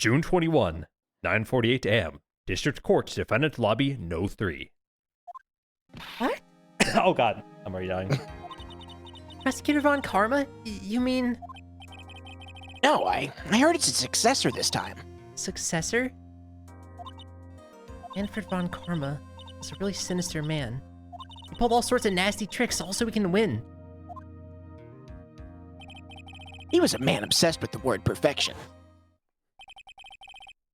June 21, 9:48 a.m. District Court, Defendant Lobby, No. 3. What? Oh god, I'm already dying. Prosecutor Von Karma? You mean... No, I heard it's a successor this time. Successor? Manfred Von Karma is a really sinister man. He pulled all sorts of nasty tricks all so we can win. He was a man obsessed with the word perfection.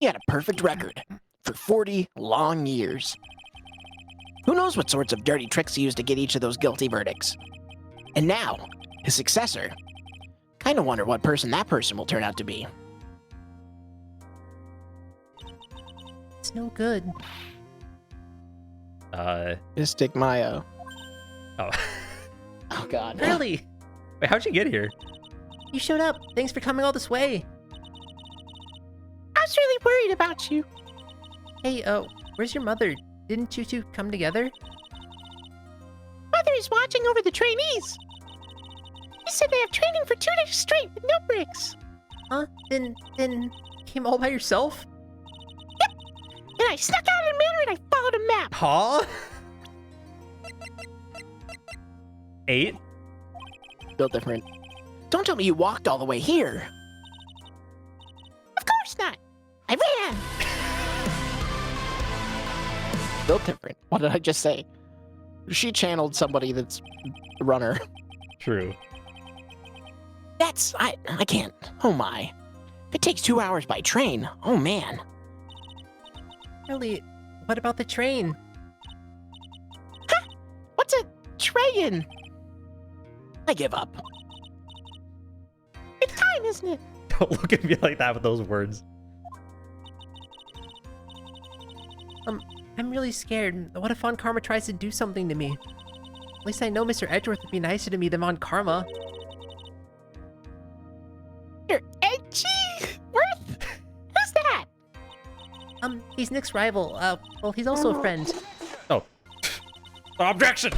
He had a perfect record for 40 long years. Who knows what sorts of dirty tricks he used to get each of those guilty verdicts? And now, his successor. Kinda wonder what person that person will turn out to be. It's no good. Mystic Maya. Oh. Oh god. Really? Wait, how'd you get here? You showed up. Thanks for coming all this way. I was really worried about you. Hey, where's your mother? Didn't you two come together? Mother is watching over the trainees. He said they have training for 2 days straight with no breaks. Huh? Then came all by yourself? And I snuck out of the manor and I followed a map. Huh? 8? Built different. Don't tell me you walked all the way here. Of course not. I ran. Built different. What did I just say? She channeled somebody that's a runner. True. I can't. Oh my. If it takes 2 hours by train, oh man. Really? What about the train? Huh? What's a train? I give up. It's time, isn't it? Don't look at me like that with those words. I'm really scared. What if Von Karma tries to do something to me? At least I know Mr. Edgeworth would be nicer to me than Von Karma. You're Edgeworth? Who's that? He's Nick's rival. Well, he's also a friend. Oh. Objection!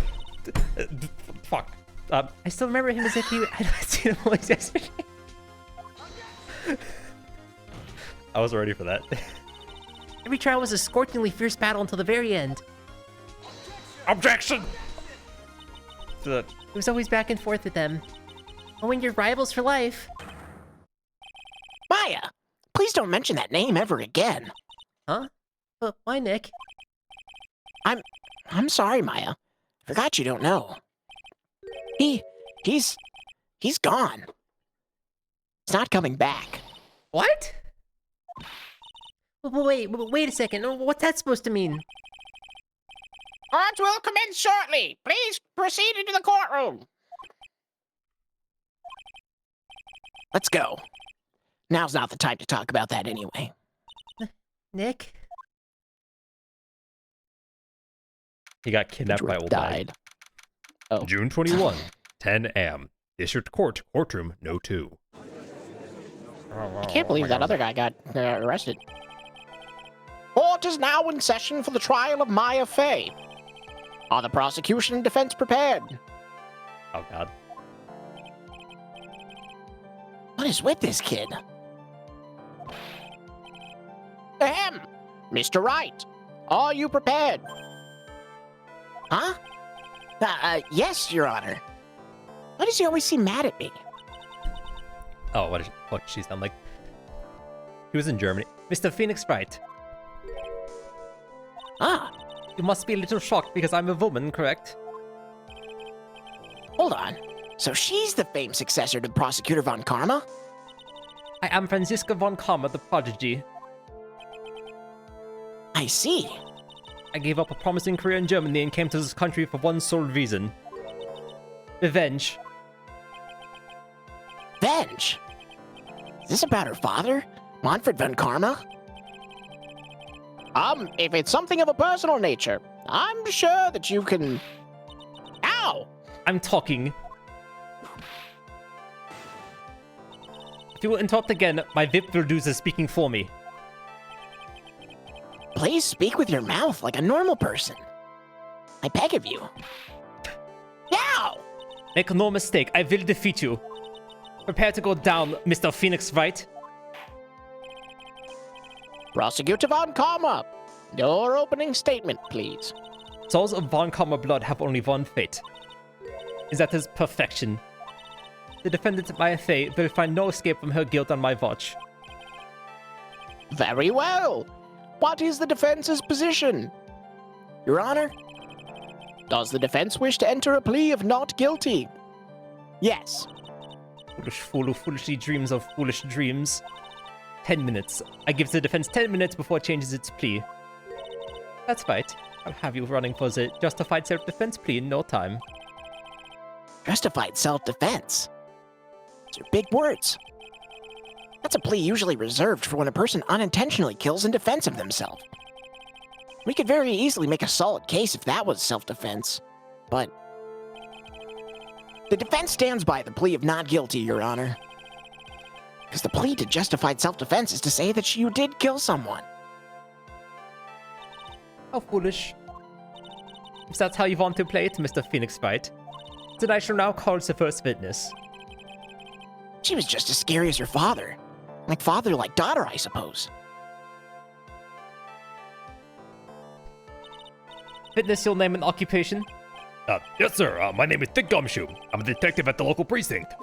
Fuck. I still remember him as if I'd seen him only yesterday. I wasn't ready for that. Every trial was a scorchingly fierce battle until the very end. Objection! It was always back and forth with them. But when you're rivals for life... Maya, please don't mention that name ever again. Huh? But why, Nick? I'm sorry, Maya. Forgot you don't know. He's gone. He's not coming back. What? Wait a second. What's that supposed to mean? Court will commence shortly. Please proceed into the courtroom. Let's go. Now's not the time to talk about that anyway. Nick? He got kidnapped by old guy. Died. Oh. June 21, 10 a.m. District Court, Courtroom, No. 2. I can't believe that other guy got arrested. Court is now in session for the trial of Maya Fey. Are the prosecution and defense prepared? Oh god. What is with this kid? Ahem! Mr. Wright, are you prepared? Huh? Yes, Your Honor. Why does he always seem mad at me? Oh, what does she sound like? He was in Germany. Mr. Phoenix Wright. Ah, You must be a little shocked because I'm a woman, correct? hold on. So she's the famed successor to Prosecutor Von Karma? I am Franziska von Karma, the prodigy. I see. I gave up a promising career in Germany and came to this country for one sole reason. Revenge. Venge? Is this about her father? Manfred Von Karma? If it's something of a personal nature, I'm sure that you can... Ow! I'm talking. If you will interrupt again, my VIP will do the speaking for me. Please speak with your mouth like a normal person. I beg of you. Ow! Make no mistake, I will defeat you. Prepare to go down, Mr. Phoenix Wright. Prosecutor Von Karma, your opening statement, please. Souls of Von Karma blood have only one fate. Is that his perfection. The defendant, Maya Fey, will find no escape from her guilt on my watch. Very well. What is the defense's position? Your Honor, does the defense wish to enter a plea of not guilty? Yes. Foolish fool who foolishly dreams of foolish dreams. 10 minutes. I give the defense 10 minutes before it changes its plea. That's right. I'll have you running for the justified self-defense plea in no time. Justified self-defense? Those are big words. That's a plea usually reserved for when a person unintentionally kills in defense of themselves. We could very easily make a solid case if that was self-defense, but the defense stands by the plea of not guilty, Your Honor. Because the plea to justified self-defense is to say that you did kill someone. How foolish. If that's how you want to play it, Mr. Phoenix Wright, then I shall now call the first witness. She was just as scary as your father. Like father, like daughter, I suppose. Witness, your name and occupation? Yes, sir. My name is Dick Gumshoe. I'm a detective at the local precinct.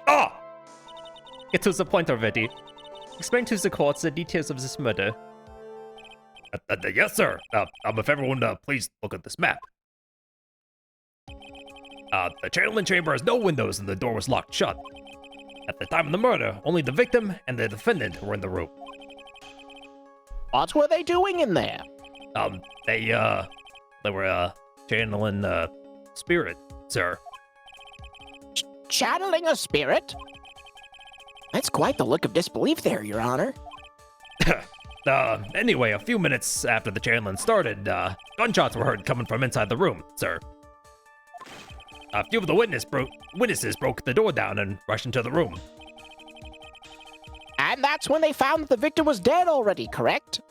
Get to the point already. Explain to the court the details of this murder. Yes, sir. If everyone, please look at this map. The channeling chamber has no windows and the door was locked shut. At the time of the murder, only the victim and the defendant were in the room. What were they doing in there? They were, channeling, spirit, sir. Channeling a spirit? That's quite the look of disbelief there, Your Honor. Anyway, a few minutes after the channeling started, gunshots were heard coming from inside the room, sir. A few of the witnesses broke the door down and rushed into the room. And that's when they found that the victim was dead already, correct?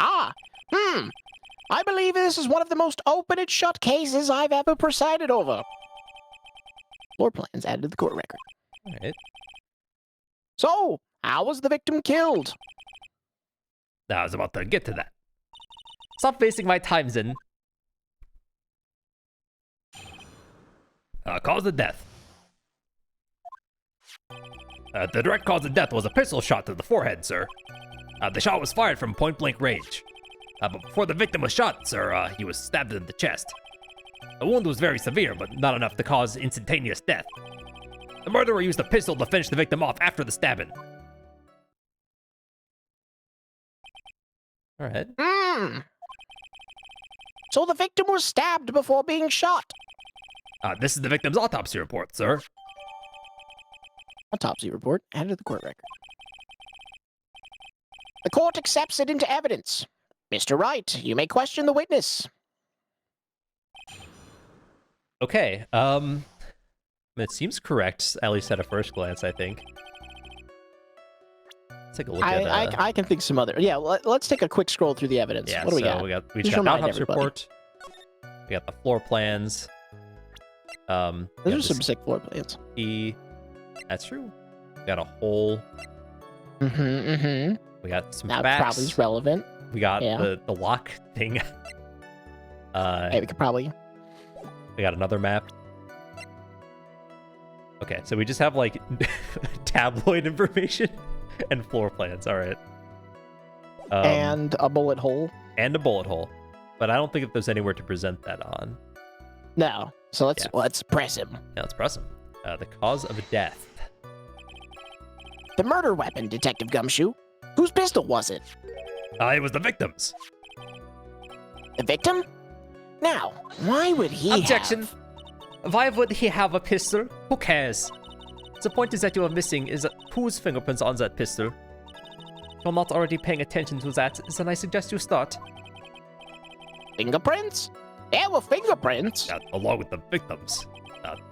I believe this is one of the most open and shut cases I've ever presided over. Floor plans added to the court record. Alright. So, how was the victim killed? I was about to get to that. Stop wasting my time, Zin. Cause of death. The direct cause of death was a pistol shot to the forehead, sir. The shot was fired from point-blank range. But before the victim was shot, sir, he was stabbed in the chest. The wound was very severe, but not enough to cause instantaneous death. The murderer used a pistol to finish the victim off after the stabbing. Alright. So the victim was stabbed before being shot. This is the victim's autopsy report, sir. Autopsy report added to the court record. The court accepts it into evidence. Mr. Wright, you may question the witness. Okay, it seems correct, at least at a first glance, I think. Let's take a look at... I can think some other... Yeah, let's take a quick scroll through the evidence. Yeah, what do we got? We Just got an remind autopsy everybody. report. We got the floor plans. Those are some sick floor plans. That's true. We got a hole. We got some That facts. probably is relevant. We got Yeah. the lock thing. Hey, we could probably... We got another map. Okay, so we just have like tabloid information and floor plans. All right. and a bullet hole. And a bullet hole. But I don't think that there's anywhere to present that on. No. So let's press him. Now let's press him. The cause of death. The murder weapon, Detective Gumshoe. Whose pistol was it? It was the victim's. The victim? Now, why would he Objection. have... Why would he have a pistol? Who cares? The point is that you are missing is whose fingerprints on that pistol. If you're not already paying attention to that, then I suggest you start. Fingerprints? There were fingerprints. Along with the victims.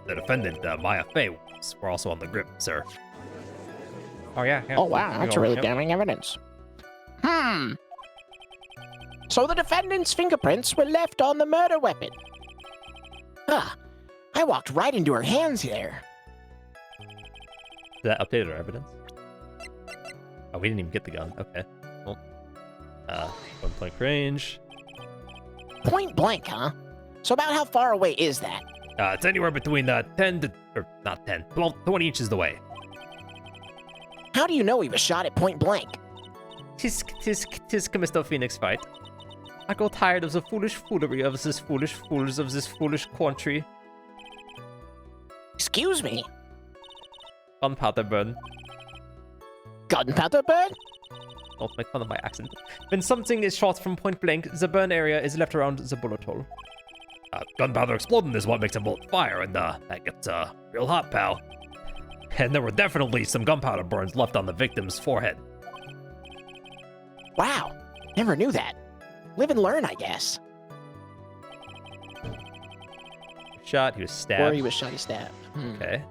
The defendant, Maya Fey, were also on the grip, sir. Oh yeah. Oh wow, that's really damning evidence. So the defendant's fingerprints were left on the murder weapon. I walked right into her hands there. that updated our evidence? Oh, we didn't even get the gun. Okay. Well, point blank range. Point blank, huh? So about how far away is that? It's anywhere between 10 to, or not 10, 12, 20 inches away. How do you know he was shot at point blank? Tisk, Mr. Phoenix fight. I grow tired of the foolish foolery of this foolish fools of this foolish country. Excuse me? Gunpowder burn. Gunpowder burn? Don't make fun of my accent. When something is shot from point blank, the burn area is left around the bullet hole. Gunpowder exploding is what makes a bullet fire, and that gets real hot, pal. And there were definitely some gunpowder burns left on the victim's forehead. Wow, never knew that. Live and learn, I guess. Shot, he was stabbed. Or he was shot, he stabbed. Okay.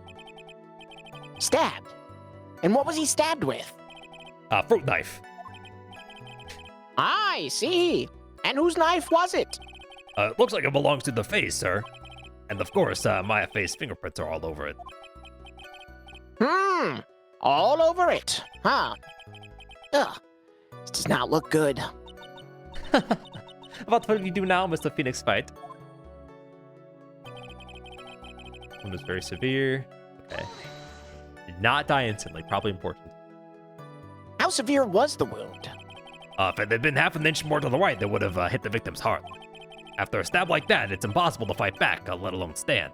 Stabbed? And what was he stabbed with? Fruit knife. I see. And whose knife was it? It looks like it belongs to the face, sir. And of course, Maya Faye's fingerprints are all over it. All over it, huh? Ugh, this does not look good. What will you do now, Mr. Phoenix fight? One was very severe. Okay. Did not die instantly, probably important. How severe was the wound? If it had been half an inch more to the right, they would have hit the victim's heart. After a stab like that, it's impossible to fight back, let alone stand.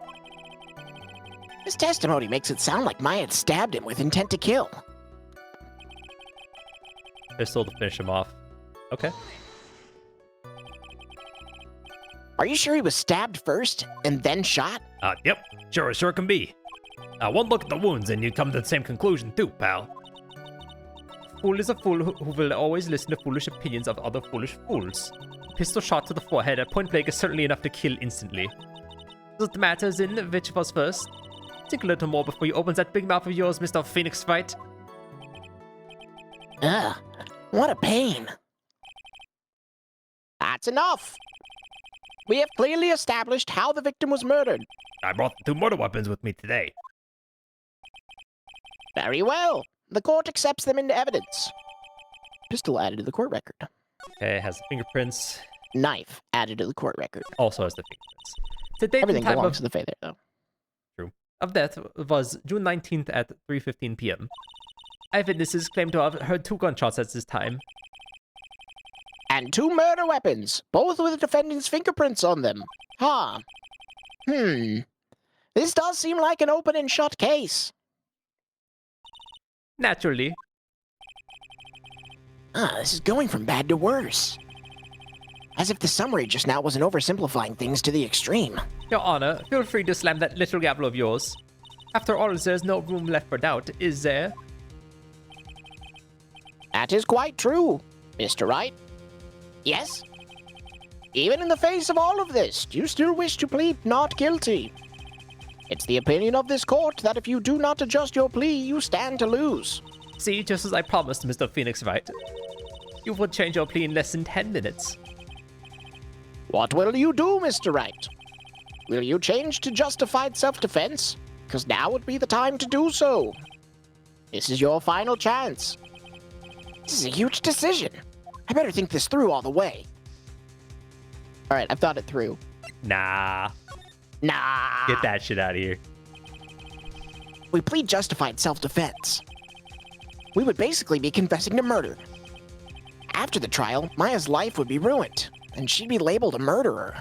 His testimony makes it sound like Maya had stabbed him with intent to kill. Pistol to finish him off. Okay. Are you sure he was stabbed first and then shot? Yep, sure can be. One look at the wounds and you'd come to the same conclusion too, pal. Fool is a fool who will always listen to foolish opinions of other foolish fools. Pistol shot to the forehead at point blank is certainly enough to kill instantly. Does it matter, in which was first? Think a little more before you open that big mouth of yours, Mr. Phoenix fight. Ugh, what a pain. That's enough. We have clearly established how the victim was murdered. I brought the 2 murder weapons with me today. Very well. The court accepts them into evidence. Pistol added to the court record. Okay, has the fingerprints. Knife added to the court record. Also has the fingerprints. The date Everything and time belongs to the Fae there, though. of death was June 19th at 3:15 p.m. Eyewitnesses claim to have heard 2 gunshots at this time. And 2 murder weapons, both with the defendant's fingerprints on them. Huh. This does seem like an open and shut case. Naturally. This is going from bad to worse. As if the summary just now wasn't oversimplifying things to the extreme. Your Honor, feel free to slam that little gavel of yours. After all, there's no room left for doubt, is there? That is quite true, Mr. Wright. Yes? Even in the face of all of this, do you still wish to plead not guilty? It's the opinion of this court that if you do not adjust your plea, you stand to lose. See, just as I promised, Mr. Phoenix Wright. You would change your plea in less than 10 minutes. What will you do, Mr. Wright? Will you change to justified self-defense? Because now would be the time to do so. This is your final chance. This is a huge decision. I better think this through all the way. All right, I've thought it through. Nah. Nah. Get that shit out of here. We plead justified self-defense. We would basically be confessing to murder. After the trial, Maya's life would be ruined, and she'd be labeled a murderer.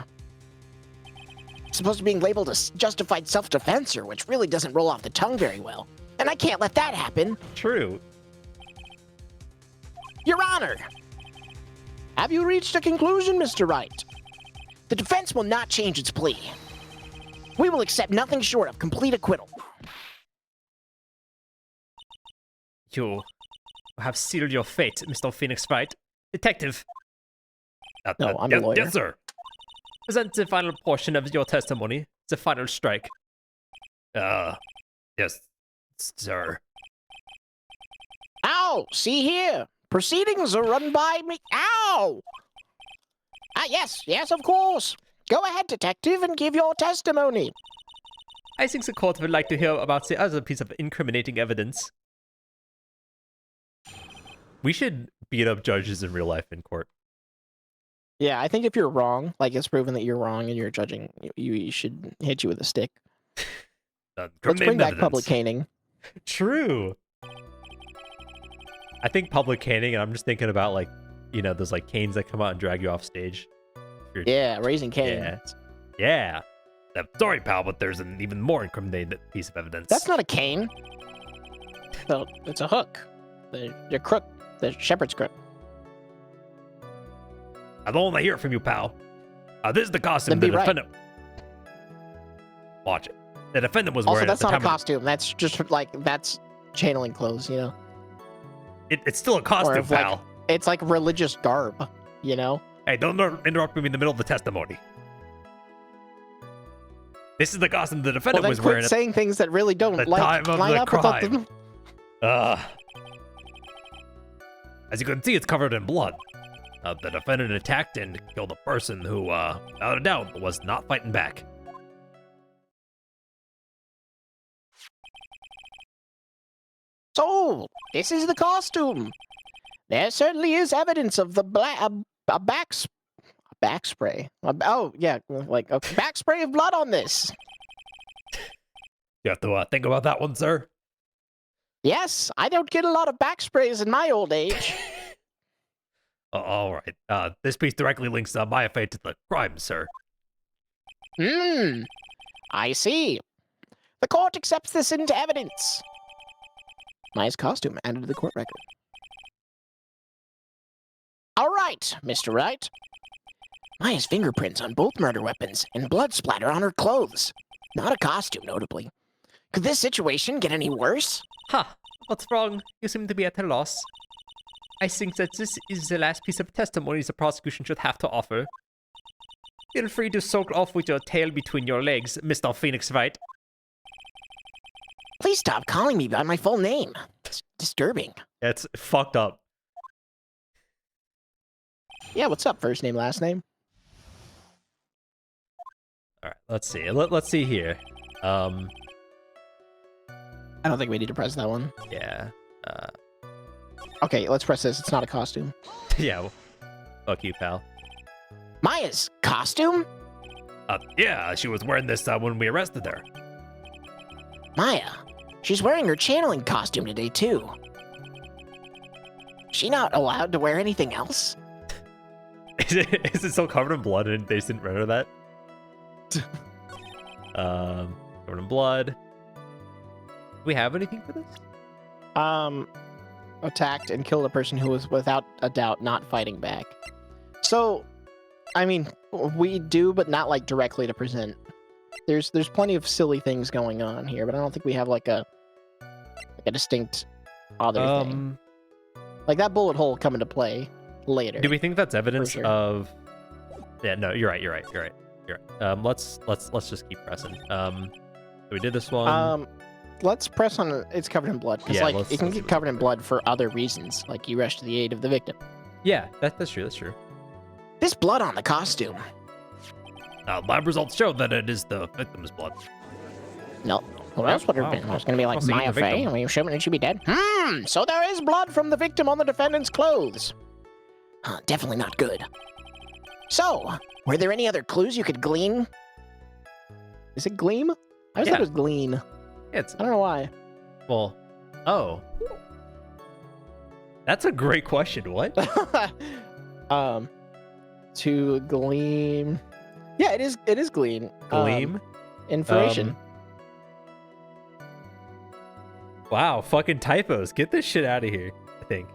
Supposed to being labeled a justified self-defenser, which really doesn't roll off the tongue very well. And I can't let that happen. True. Your Honor! Have you reached a conclusion, Mr. Wright? The defense will not change its plea. We will accept nothing short of complete acquittal. You have sealed your fate, Mr. Phoenix Wright. Detective, No, I'm a lawyer. Yes, sir. present the final portion of your testimony, the final strike. Yes, sir. Ow! See here! Proceedings are run by me. Ow! Yes, of course. Go ahead, detective, and give your testimony. I think the court would like to hear about the other piece of incriminating evidence. We should beat up judges in real life in court. Yeah, I think if you're wrong, like it's proven that you're wrong and you're judging, you should hit you with a stick. Let's bring back public caning. True. I think public caning, and I'm just thinking about like, you know, those like canes that come out and drag you off stage. Yeah, raising cane. Yeah. Yeah. Sorry, pal, but there's an even more incriminating piece of evidence. That's not a cane. So it's a hook. The crook. The shepherd's crook. I don't want to hear from you, pal. This is the costume Then the be right. defendant. Watch it. The defendant was Also, wearing. that's at the not a time costume. That's just like that's channeling clothes, you know. It's still a Or costume, if, like, pal. it's like religious garb, you know. Hey, don't interrupt me in the middle of the testimony. This is the costume the Well, defendant then was quit wearing at saying things that really don't the like time of line the up with what crime. As you can see, it's covered in blood. The defendant attacked and killed a person who, without a doubt, was not fighting back. So this is the costume. There certainly is evidence of the back spray. Oh yeah, like a back spray of blood on this. You have to think about that one, sir. Yes, I don't get a lot of back sprays in my old age. All right. This piece directly links my fate to the crime, sir. I see. The court accepts this into evidence. Maya's costume added to the court record. All right, Mr. Wright. Maya's fingerprints on both murder weapons and blood splatter on her clothes. Not a costume, notably. Could this situation get any worse? Ha! What's wrong? You seem to be at a loss. I think that this is the last piece of testimony the prosecution should have to offer. Feel free to soak off with your tail between your legs, Mr. Phoenix Wright. Please stop calling me by my full name. It's disturbing. It's fucked up. Yeah, what's up? First name, last name? All right, let's see. Let's see here. I don't think we need to press that one. Yeah. Okay, let's press this. It's not a costume. Yeah. Well, fuck you, pal. Maya's costume? Yeah, she was wearing this when we arrested her. Maya. She's wearing her channeling costume today, too. She not allowed to wear anything else? Is it still covered in blood and they just didn't render that? Covered in blood. Do we have anything for this? Attacked and killed a person who was without a doubt not fighting back. So, I mean, we do, but not like directly to present. There's plenty of silly things going on here, but I don't think we have like a distinct other thing. Like that bullet hole come into play later. Do we think that's evidence sure. of? Yeah, no, you're right. Let's just keep pressing. So we did this one. Let's press on it's covered in blood. Because, Yeah, like, it can get covered in blood for other reasons. Like, you rush to the aid of the victim. Yeah, that's true. That's true. This blood on the costume. Lab results show that it is the victim's blood. No. Well, that's what Wow. it was going to be like Must have Maya eaten the Fey. victim. I mean, shouldn't she be dead? So there is blood from the victim on the defendant's clothes. Definitely not good. So, were there any other clues you could glean? Is it gleam? I always thought it was glean. It's I don't know why. well. Oh, that's a great question. What? To gleam. Yeah, it is glean. Gleam? Information. Wow, fucking typos. Get this shit out of here. I think.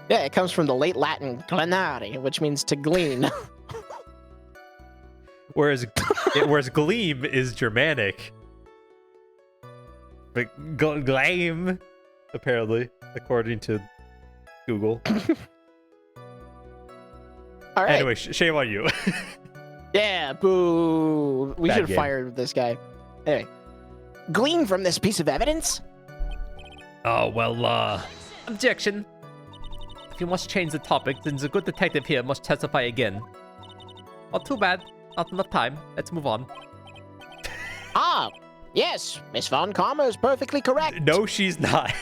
Yeah, it comes from the late Latin glenare, which means to glean. Whereas gleam is Germanic. But glame, apparently, according to Google. All right. Anyway, shame on you. Yeah, boo. We Bad should have game. fired this guy. Anyway. Glean from this piece of evidence? Oh, well, Objection. If you must change the topic, then the good detective here must testify again. Oh, too bad. Not enough time. Let's move on. Ah, yes, Miss Von Karma is perfectly correct. No, she's not.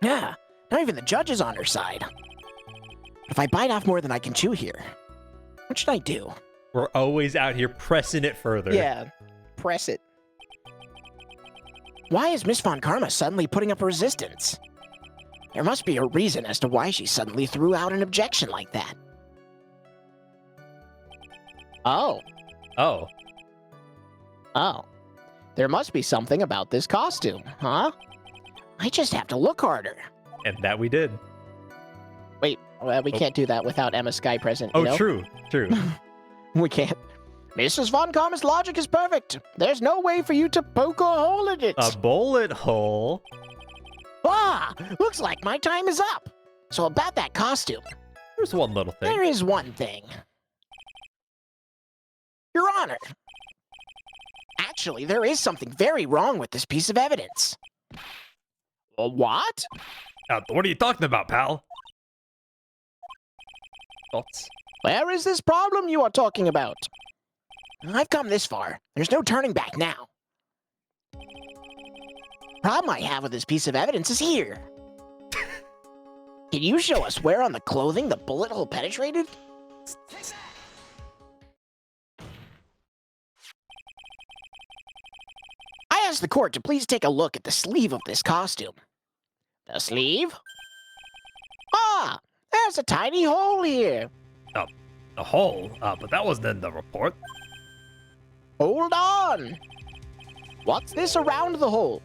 Yeah, not even the judge is on her side. If I bite off more than I can chew here, what should I do? We're always out here pressing it further. Yeah, press it. Why is Miss Von Karma suddenly putting up a resistance? There must be a reason as to why she suddenly threw out an objection like that. Oh, Oh. oh. There must be something about this costume, huh? I just have to look harder. And that we did. Wait, well, we can't do that without Emma Sky present, you Oh, know? true. True. We can't. Mrs. Von Karma's logic is perfect. There's no way for you to poke a hole in it. A bullet hole. Ah, looks like my time is up. So about that costume, There's one little thing. there is one thing. Your Honor. Actually, there is something very wrong with this piece of evidence. What? What are you talking about, pal? Thoughts? Where is this problem you are talking about? I've come this far. There's no turning back now. Problem I have with this piece of evidence is here. Can you show us where on the clothing the bullet hole penetrated? I asked the court to please take a look at the sleeve of this costume. The sleeve? Ah, there's a tiny hole here. The hole? But that wasn't in the report. Hold on. What's this around the hole?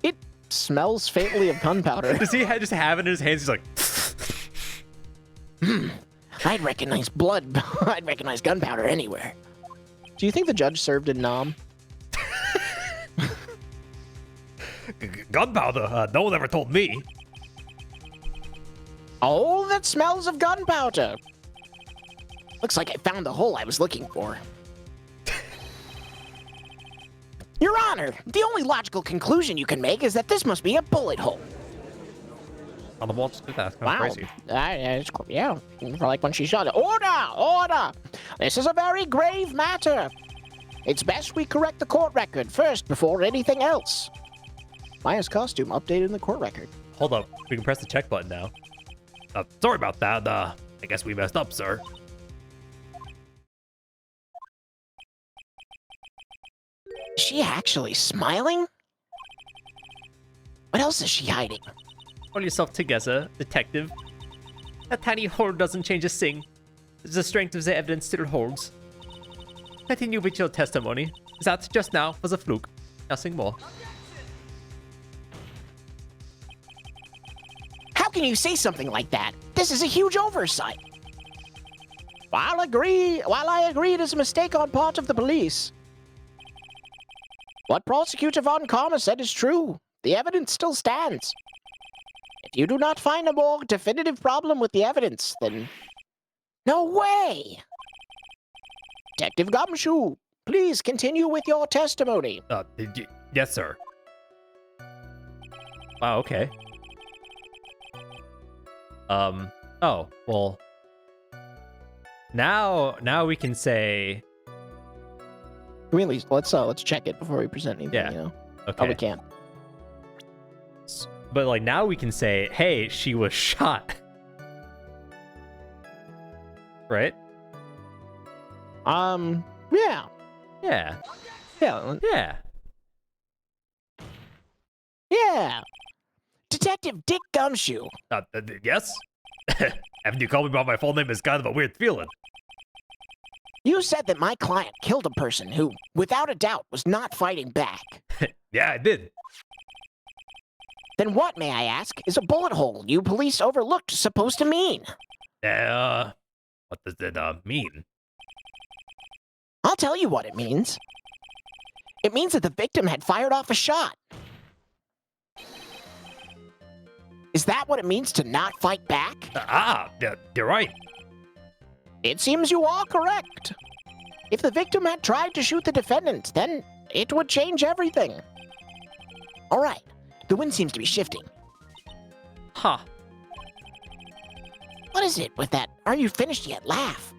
It smells faintly of gunpowder. Does he just have it in his hands? He's like, I'd recognize blood. I'd recognize gunpowder anywhere. Do you think the judge served in Nam? Gunpowder? No one ever told me. Oh, that smells of gunpowder. Looks like I found the hole I was looking for. Your Honor, the only logical conclusion you can make is that this must be a bullet hole. on the wall, just do that. That's Wow. crazy. Yeah, like when she shot it. Order! Order! This is a very grave matter. It's best we correct the court record first before anything else. Maya's costume updated in the court record. Hold up. We can press the check button now. Sorry about that. I guess we messed up, sir. Is she actually smiling? What else is she hiding? Hold yourself together, detective. That tiny hole doesn't change a thing. The strength of the evidence still holds. Continue with your testimony. That just now was a fluke. Nothing more. How can you say something like that? This is a huge oversight. While I agree it is a mistake on part of the police. What Prosecutor Von Karma said is true. The evidence still stands. If you do not find a more definitive problem with the evidence, then... No way! Detective Gumshoe, please continue with your testimony. Yes, sir. Wow, okay. Oh, well. Now we can say, Can we at least, let's check it before we present anything, Yeah. you know? okay. Oh, we can't. But like now we can say, hey, she was shot. Right? Yeah. Yeah. Yeah. Yeah. Yeah. Detective Dick Gumshoe. Yes? Having you call me by my full name is kind of a weird feeling. You said that my client killed a person who, without a doubt, was not fighting back. Yeah, I did. Then what, may I ask, is a bullet hole you police overlooked supposed to mean? What does it, mean? I'll tell you what it means. It means that the victim had fired off a shot. Is that what it means to not fight back? Yeah, you're right. It seems you are correct. If the victim had tried to shoot the defendant, then it would change everything. All right, the wind seems to be shifting. Huh. What is it with that "are you finished yet" laugh?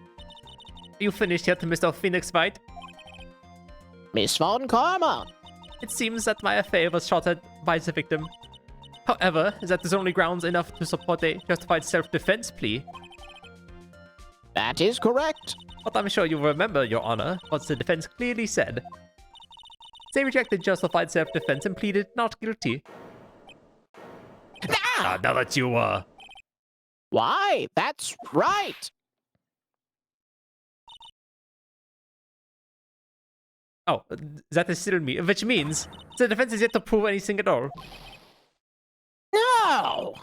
You finished yet, Mr. Phoenix White? Miss Von Karma. It seems that my FA was shot at by the victim. However, that is only grounds enough to support a justified self-defense plea. That is correct. But I'm sure you remember, Your Honor, what the defense clearly said. They rejected justified self-defense and pleaded not guilty. Ah! Now that you, Why? That's right. Oh, that is still me, which means the defense is yet to prove anything at all. No.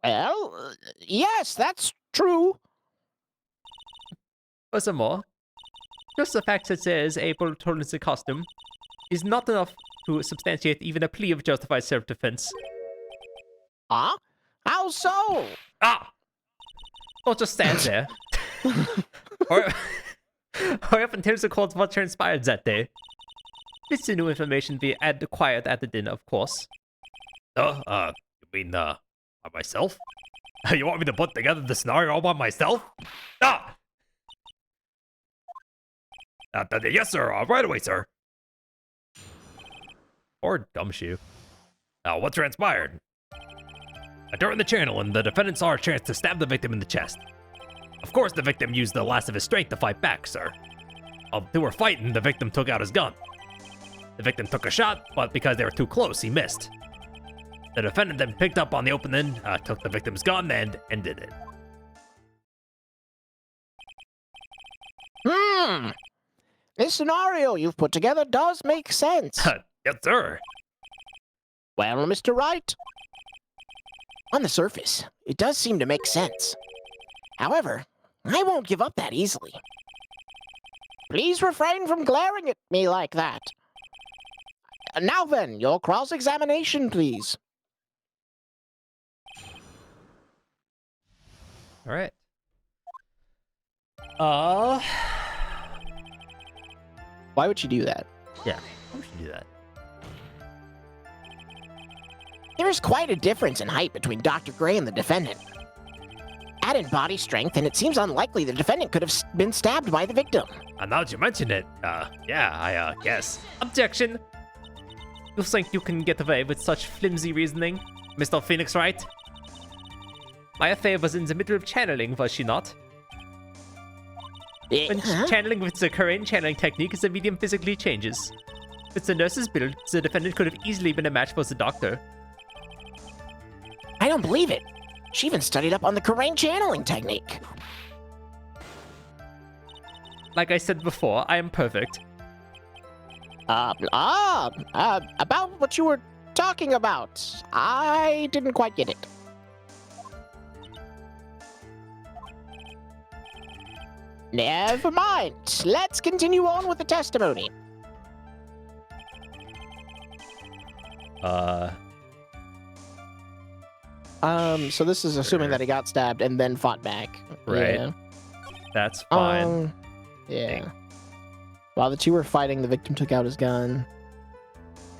Well, yes, that's true. Furthermore, just the fact that there is a bullet hole in the costume is not enough to substantiate even a plea of justified self-defense. Huh? How so? Ah! Don't just stand there. Hurry up and tell the court what transpired that day. This is the new information we acquired at the dinner, of course. you mean, by myself? You want me to put together the scenario all by myself? Ah! Yes, sir. Right away, sir. Or gumshoe. What transpired? I turned the channel and the defendant saw a chance to stab the victim in the chest. Of course, the victim used the last of his strength to fight back, sir. While the two were fighting, the victim took out his gun. The victim took a shot, but because they were too close, he missed. The defendant then picked up on the opening, took the victim's gun, and ended it. This scenario you've put together does make sense. Yes, sir. Well, Mr. Wright, on the surface, it does seem to make sense. However, I won't give up that easily. Please refrain from glaring at me like that. Now then, your cross-examination, please. All right. Why would you do that? Yeah, we should do that. There is quite a difference in height between Dr. Gray and the defendant. Add in body strength, and it seems unlikely the defendant could have been stabbed by the victim. Now that you mention it, yeah, I guess. Objection! You think you can get away with such flimsy reasoning, Mr. Phoenix Wright? My affair was in the middle of channeling, was she not? When channeling with the current channeling technique, the medium physically changes. With the nurse's build, the defendant could have easily been a match for the doctor. I don't believe it. She even studied up on the Karain channeling technique. Like I said before, I am perfect. About what you were talking about. I didn't quite get it. Never mind. Let's continue on with the testimony. So this is assuming that he got stabbed and then fought back. Right. Yeah. That's fine. Yeah. While the two were fighting, the victim took out his gun.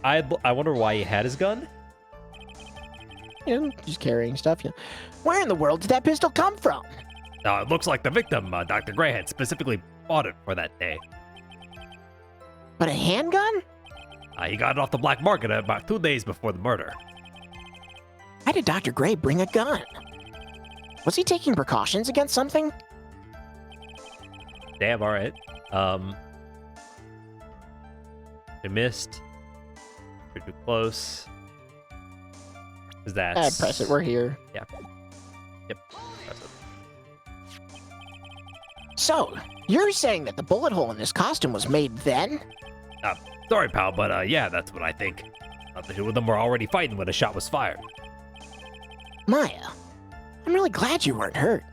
I wonder why he had his gun? You know, just carrying stuff. Yeah. Where in the world did that pistol come from? It looks like the victim, Dr. Gray, had specifically bought it for that day. But a handgun? He got it off the black market about 2 days before the murder. Why did Dr. Gray bring a gun? Was he taking precautions against something? Damn, alright. I missed. We're too close. Is that? Press it, we're here. Yeah. Yep. Press it. So, you're saying that the bullet hole in this costume was made then? Sorry, pal, but yeah, that's what I think. The two of them were already fighting when a shot was fired. Maya, I'm really glad you weren't hurt.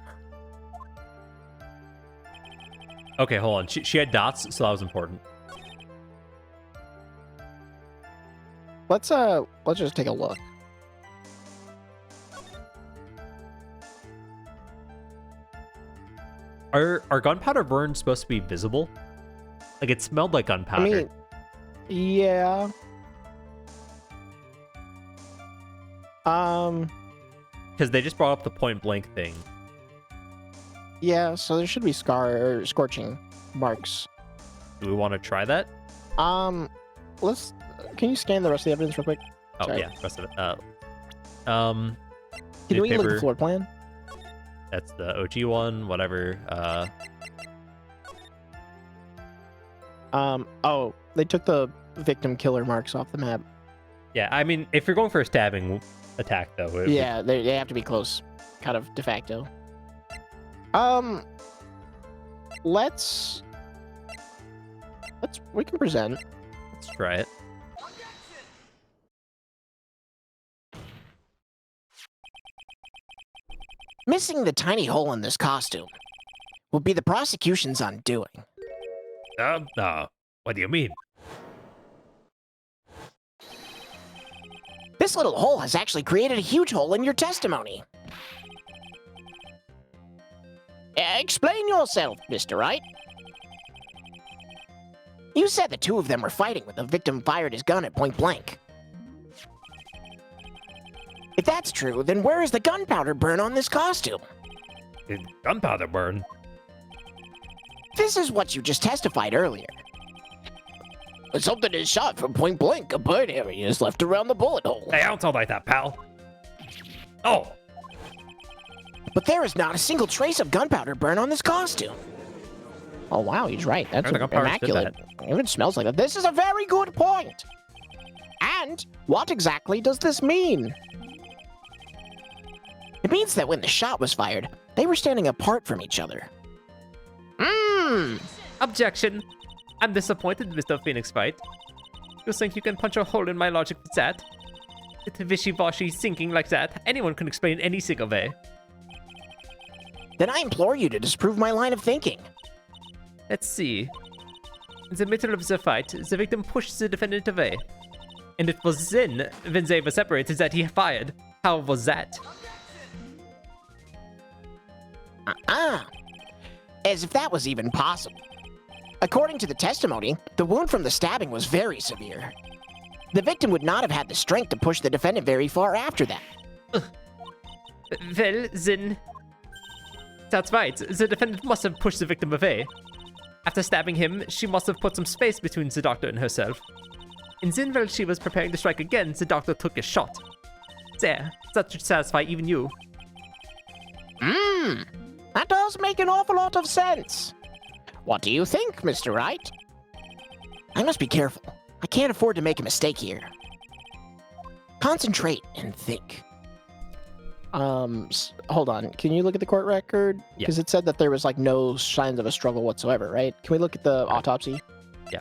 Okay, hold on. She had dots, so that was important. Let's just take a look. Are gunpowder burns supposed to be visible? Like, it smelled like gunpowder. I mean, yeah. Because they just brought up the point blank thing. Yeah, so there should be scorching marks. Do we want to try that? Let's. Can you scan the rest of the evidence real quick? Oh Sorry. yeah, rest of it. Can we look at the newspaper, floor plan? that's the OG one. Whatever. Oh, they took the victim killer marks off the map. Yeah. I mean, if you're going for a stabbing attack, though. Yeah, they have to be close, kind of de facto. We can present. Let's try it. Missing the tiny hole in this costume will be the prosecution's undoing. What do you mean? This little hole has actually created a huge hole in your testimony. Explain yourself, Mr. Wright. You said the two of them were fighting when the victim fired his gun at point blank. If that's true, then where is the gunpowder burn on this costume? Gunpowder burn? This is what you just testified earlier. When something is shot from point blank, a burn area is left around the bullet hole. Hey, I don't talk like that, pal. Oh, But there is not a single trace of gunpowder burn on this costume. Oh wow, he's right. That's I think gunpowder did immaculate. Even smells like that. This is a very good point. And what exactly does this mean? It means that when the shot was fired, they were standing apart from each other. Objection. I'm disappointed, Mr. Phoenix Fight. You think you can punch a hole in my logic with that? It's wishy-washy thinking like that. Anyone can explain any single way. Then I implore you to disprove my line of thinking. Let's see. In the middle of the fight, the victim pushed the defendant away. And it was then, when they were separated, that he fired. How was that? As if that was even possible. According to the testimony, the wound from the stabbing was very severe. The victim would not have had the strength to push the defendant very far after that. Well, then... That's right. The defendant must have pushed the victim away. After stabbing him, she must have put some space between the doctor and herself. And then while she was preparing to strike again, the doctor took a shot. There. That should satisfy even you. That does make an awful lot of sense. What do you think, Mr. Wright? I must be careful. I can't afford to make a mistake here. Concentrate and think. Hold on. Can you look at the court record? Yeah. Because it said that there was like no signs of a struggle whatsoever, right? Can we look at the autopsy? Yeah.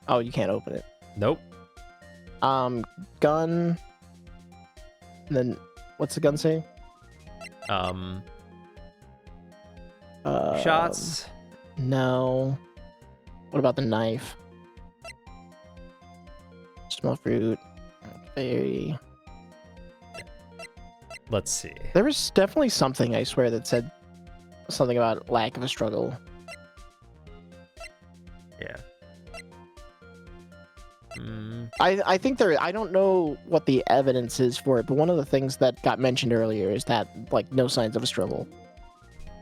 Oh, you can't open it. Nope. Gun. And then, what's the gun say? Shots. No. What about the knife? Small fruit. Berry. Let's see. There was definitely something, I swear, that said something about lack of a struggle. Yeah. I think I don't know what the evidence is for it, but one of the things that got mentioned earlier is that, like, no signs of a struggle.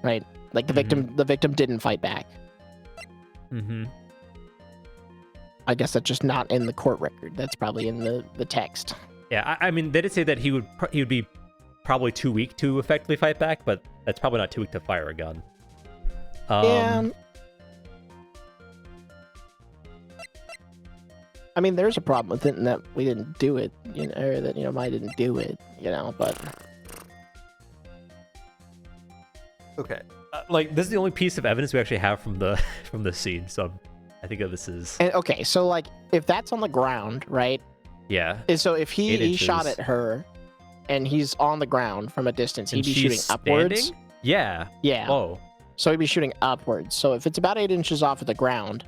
Right? Like, the victim didn't fight back. Mm-hmm. I guess that's just not in the court record. That's probably in the text. Yeah, I mean, they did say that he would be probably too weak to effectively fight back, but that's probably not too weak to fire a gun. Yeah. I mean, there's a problem with it in that we didn't do it, you know, or that, you know, I didn't do it, you know, but... Okay. Like, this is the only piece of evidence we actually have from the from the scene, so I think of this as... And, okay, so, like, if that's on the ground, right? Yeah. And so if 8 he shot inches. at her, and he's on the ground from a distance, he'd And be she's shooting upwards. standing? Yeah. Yeah. Whoa. So he'd be shooting upwards. So if it's about 8 inches off of the ground,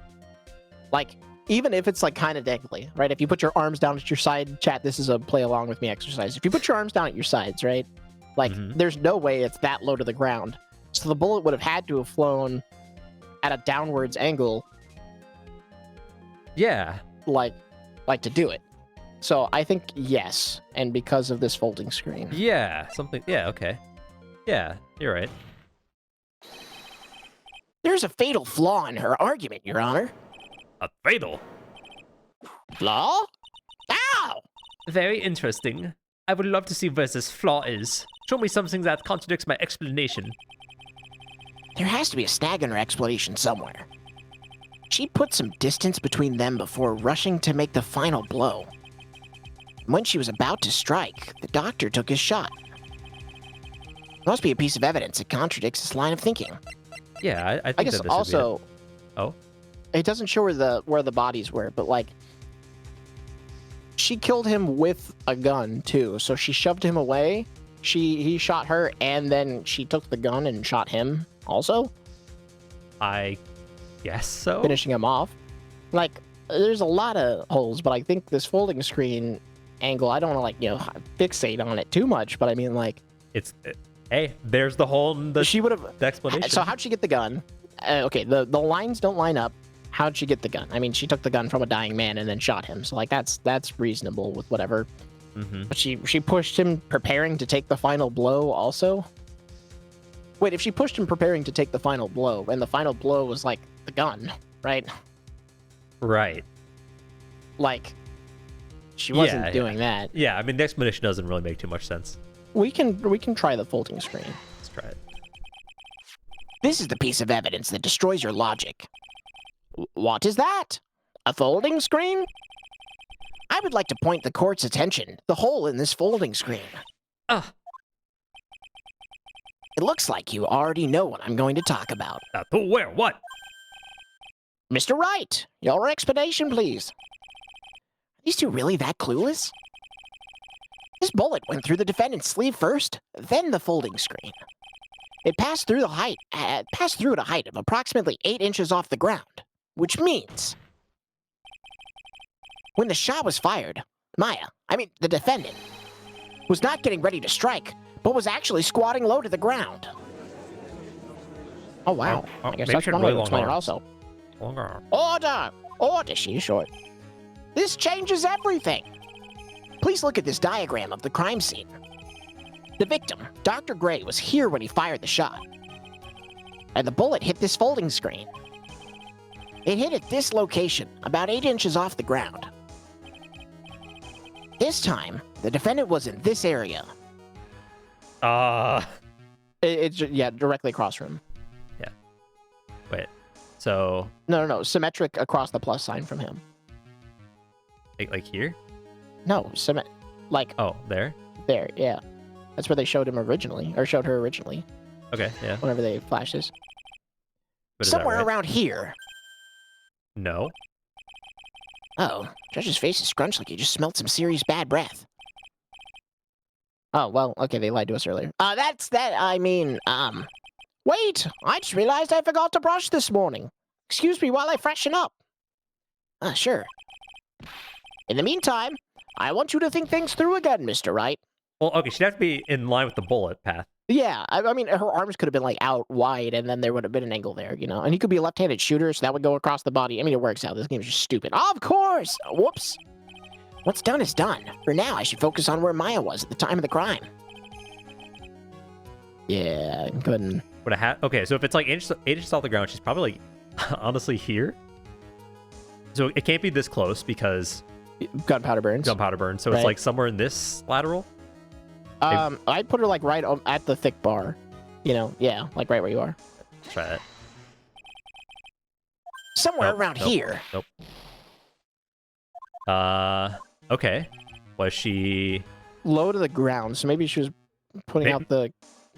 like, even if it's, like, kind of dangly, right? If you put your arms down at your side, chat, this is a play along with me exercise. If you put your arms down at your sides, right? Like, there's no way it's that low to the ground. So the bullet would have had to have flown at a downwards angle, Yeah. like to do it. So I think yes, and because of this folding screen. Yeah. Something. Yeah, okay. Yeah, you're right. There's a fatal flaw in her argument, Your Honor. A fatal. Flaw? Ow! Very interesting. I would love to see where this flaw is. Show me something that contradicts my explanation. There has to be a snag in her explanation somewhere. She put some distance between them before rushing to make the final blow. When she was about to strike, the doctor took his shot. Must be a piece of evidence that contradicts this line of thinking. Yeah, I think I guess that this also, would be it. Oh? it doesn't show where the bodies were, but like, she killed him with a gun too. So she shoved him away. He shot her, and then she took the gun and shot him also, I guess so. finishing him off. Like, there's a lot of holes, but I think this folding screen angle, I don't want to fixate on it too much, but I mean like, It's hey, there's the hole in the, she would have. the explanation. So how'd she get the gun? Okay, the lines don't line up. How'd she get the gun? I mean, she took the gun from a dying man and then shot him. So like that's reasonable with whatever. Mm-hmm. But she pushed him preparing to take the final blow also. Wait, if she pushed him preparing to take the final blow, and the final blow was like the gun, right? Right. Like, she wasn't Yeah, doing that. Yeah, I mean the explanation doesn't really make too much sense. We can try the folding screen. Let's try it. This is the piece of evidence that destroys your logic. What is that? A folding screen? I would like to point the court's attention the hole in this folding screen. Ah, It looks like you already know what I'm going to talk about. Who, where, what? Mr. Wright, your explanation, please. Are these two really that clueless? This bullet went through the defendant's sleeve first, then the folding screen. It passed through at a height of approximately 8 inches off the ground, which means when the shot was fired, the defendant, was not getting ready to strike, but was actually squatting low to the ground. Oh wow! Oh, I guess maybe that's she had one way really to long explain it arms. also. long arm. Order! Order, she's short. This changes everything. Please look at this diagram of the crime scene. The victim, Dr. Gray, was here when he fired the shot. And the bullet hit this folding screen. It hit at this location, about 8 inches off the ground. This time, the defendant was in this area. Yeah, directly across from him. Wait. So No, symmetric across the plus sign from him. like here? No, like Oh, there? there, yeah. That's where they showed him originally, or showed her originally, Okay, yeah. whenever they flashed this. But is that Somewhere right? around here. No. Oh, Judge's face is scrunched like he just smelled some serious bad breath. Oh, well, okay, they lied to us earlier. Wait! I just realized I forgot to brush this morning. Excuse me while I freshen up. Sure. In the meantime, I want you to think things through again, Mr. Wright. Well, okay, she'd have to be in line with the bullet path. Yeah, I mean, her arms could have been, like, out wide, and then there would have been an angle there, you know? And he could be a left-handed shooter, so that would go across the body. I mean, it works out. This game is just stupid. Of course! Whoops! What's done is done. For now, I should focus on where Maya was at the time of the crime. Yeah, couldn't... Would I have? Okay, so if it's like 8 inches off the ground, she's probably like, honestly here. So it can't be this close because Gunpowder burns. gunpowder burn. So Right. it's like somewhere in this lateral. I'd put her, like, right at the thick bar. You know, yeah, like right where you are. Let's try that. Somewhere Nope, around nope, here. Nope. Okay. Was she? Low to the ground, so maybe she was putting Maybe- out the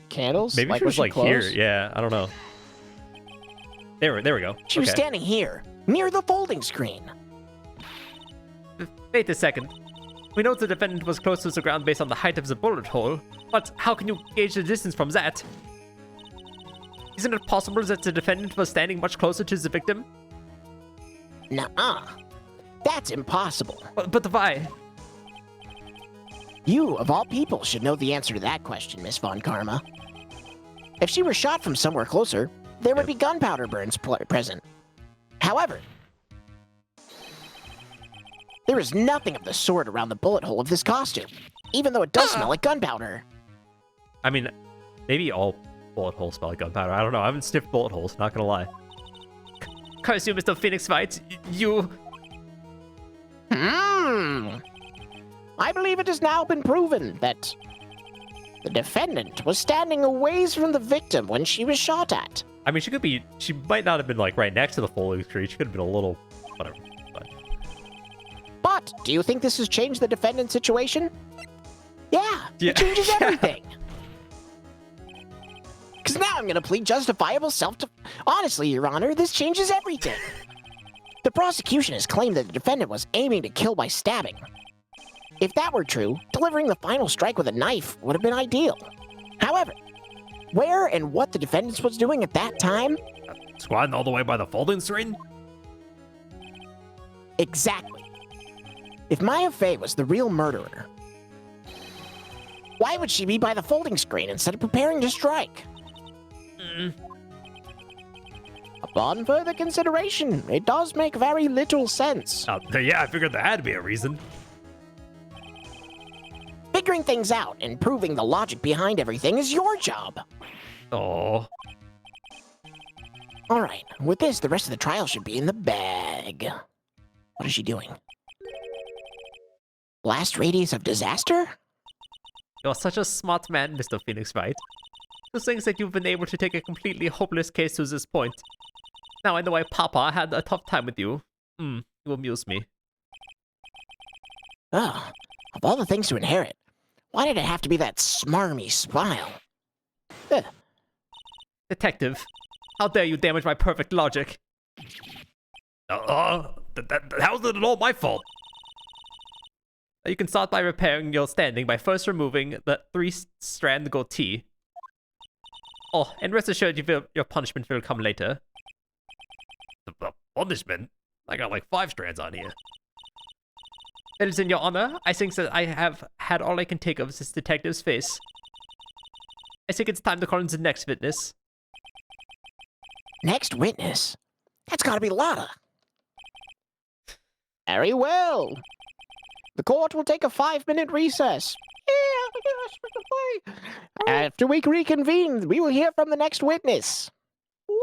candles? Maybe she was she like here. close? Yeah, I don't know. There we go. She was Okay. standing here, near the folding screen. Wait a second. We know the defendant was close to the ground based on the height of the bullet hole, but how can you gauge the distance from that? Isn't it possible that the defendant was standing much closer to the victim? Nuh-uh. That's impossible. But why? You, of all people, should know the answer to that question, Miss Von Karma. If she were shot from somewhere closer, there would be gunpowder burns present. However, there is nothing of the sort around the bullet hole of this costume, even though it does smell like gunpowder. I mean, maybe all bullet holes smell like gunpowder. I don't know. I haven't sniffed bullet holes, not gonna lie. curse you, Mr. Phoenix Wright. You... I believe it has now been proven that the defendant was standing a ways from the victim when she was shot at. I mean, she might not have been, like, right next to the folding screen. She could have been a little... whatever. But do you think this has changed the defendant's situation? Yeah, it changes everything. Because now I'm going to plead justifiable Honestly, Your Honor, this changes everything. The prosecution has claimed that the defendant was aiming to kill by stabbing. If that were true, delivering the final strike with a knife would have been ideal. However, where and what the defendant was doing at that time? Squatting all the way by the folding screen? Exactly. If Maya Fey was the real murderer, why would she be by the folding screen instead of preparing to strike? Upon further consideration, it does make very little sense. Yeah, I figured there had to be a reason. Figuring things out and proving the logic behind everything is your job. Oh. Alright, with this, the rest of the trial should be in the bag. What is she doing? Blast radius of disaster? You're such a smart man, Mr. Phoenix Wright. To think that you've been able to take a completely hopeless case to this point. Now I know why Papa had a tough time with you. You amuse me. Oh, of all the things to inherit, why did it have to be that smarmy smile? Detective, how dare you damage my perfect logic? How's it at all my fault? You can start by repairing your standing by first removing the 3-strand goatee. Oh, and rest assured your punishment will come later. The punishment? I got like 5 strands on here. It is in your honor. I think that I have had all I can take of this detective's face. I think it's time to call in the next witness. Next witness? That's gotta be Lotta. Very well. The court will take a 5-minute recess. Yeah, gosh, we can play. After we reconvene, we will hear from the next witness. Whee!